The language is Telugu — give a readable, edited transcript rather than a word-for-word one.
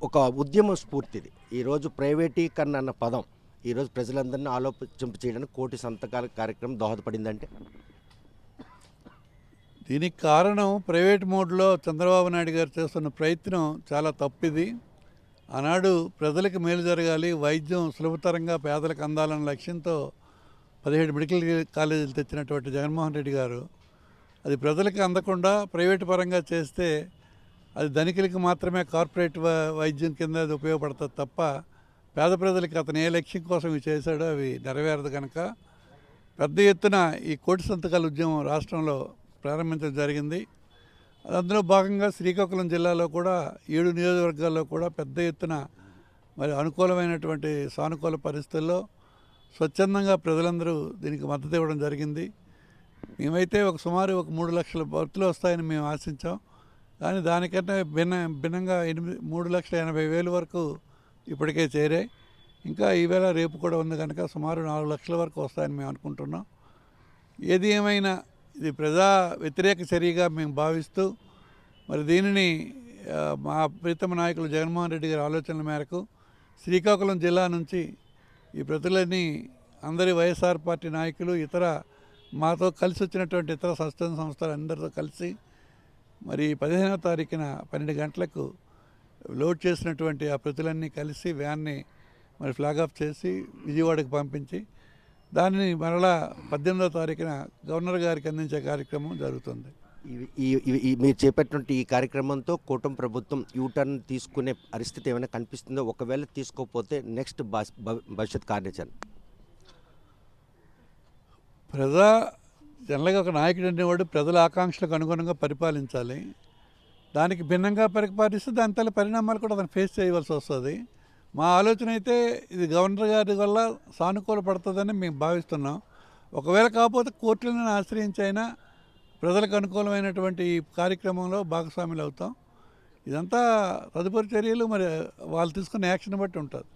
ఒక ఉద్యమ స్ఫూర్తిది. ఈరోజు ప్రైవేటీకరణ అన్న పదం ఈరోజు ప్రజలందరినీ ఆలోచింప చేయడానికి కోటి సంతకాల కార్యక్రమం దోహదపడిందంటే దీనికి కారణం ప్రైవేట్ మోడ్లో చంద్రబాబు నాయుడు గారు చేస్తున్న ప్రయత్నం చాలా తప్పిది. ఆనాడు ప్రజలకు మేలు జరగాలి, వైద్యం సులభతరంగా పేదలకు అందాలన్న లక్ష్యంతో 17 మెడికల్ కాలేజీలు తెచ్చినటువంటి జగన్మోహన్ రెడ్డి గారు అది ప్రజలకు అందకుండా ప్రైవేటు పరంగా చేస్తే అది ధనికులకి మాత్రమే కార్పొరేట్ వైద్యం కింద అది ఉపయోగపడుతుంది తప్ప పేద ప్రజలకి అతను ఏ లక్ష్యం కోసం ఇవి చేశాడో అవి నెరవేరదు కనుక పెద్ద ఎత్తున ఈ కోటి సంతకాల ఉద్యమం రాష్ట్రంలో ప్రారంభించడం జరిగింది. అందులో భాగంగా శ్రీకాకుళం జిల్లాలో కూడా 7 నియోజకవర్గాల్లో కూడా పెద్ద ఎత్తున మరి అనుకూలమైనటువంటి సానుకూల పరిస్థితుల్లో స్వచ్ఛందంగా ప్రజలందరూ దీనికి మద్దతు ఇవ్వడం జరిగింది. మేమైతే సుమారు 3 లక్షల భర్తులు వస్తాయని మేము ఆశించాం. కానీ దానికంటే భిన్నంగా 3,80,000 వరకు ఇప్పటికే చేరాయి. ఇంకా ఈవేళ రేపు కూడా ఉంది కనుక సుమారు 4 లక్షల వరకు వస్తాయని మేము అనుకుంటున్నాం. ఏది ఏమైనా ఇది ప్రజా వ్యతిరేక చర్యగా మేము భావిస్తూ మరి దీనిని మా ప్రీతమ నాయకులు జగన్మోహన్ రెడ్డి గారి ఆలోచనల మేరకు శ్రీకాకుళం జిల్లా నుంచి ఈ ప్రజలని అందరి వైఎస్ఆర్ పార్టీ నాయకులు ఇతర మాతో కలిసి వచ్చినటువంటి ఇతర స్వచ్ఛంద సంస్థలు అందరితో కలిసి మరి 15వ తారీఖున 12 గంటలకు లోడ్ చేసినటువంటి ఆ ప్రతులన్నీ కలిసి వ్యాన్ని మరి ఫ్లాగ్ ఆఫ్ చేసి విజయవాడకు పంపించి దానిని మరలా 18వ తారీఖున గవర్నర్ గారికి అందించే కార్యక్రమం జరుగుతుంది. మీరు చేపట్టినటువంటి ఈ కార్యక్రమంతో కూటమి ప్రభుత్వం యూటర్న్ తీసుకునే పరిస్థితి ఏమైనా కనిపిస్తుందో, ఒకవేళ తీసుకోకపోతే నెక్స్ట్ భవిష్యత్ కార్యాచరణ? జనరల్గా ఒక నాయకుడు అనేవాడు ప్రజల ఆకాంక్షలకు అనుగుణంగా పరిపాలించాలి. దానికి భిన్నంగా పరిపాలిస్తే దాని తల పరిణామాలు కూడా అతను ఫేస్ చేయవలసి వస్తుంది. మా ఆలోచన అయితే ఇది గవర్నర్ గారి వల్ల సానుకూల పడుతుందని మేము భావిస్తున్నాం. ఒకవేళ కాకపోతే కోర్టులను ఆశ్రయించైనా ప్రజలకు అనుకూలమైనటువంటి ఈ కార్యక్రమంలో భాగస్వాములు అవుతాం. ఇదంతా తదుపరి చర్యలు మరి వాళ్ళు తీసుకున్న యాక్షన్ బట్టి ఉంటుంది.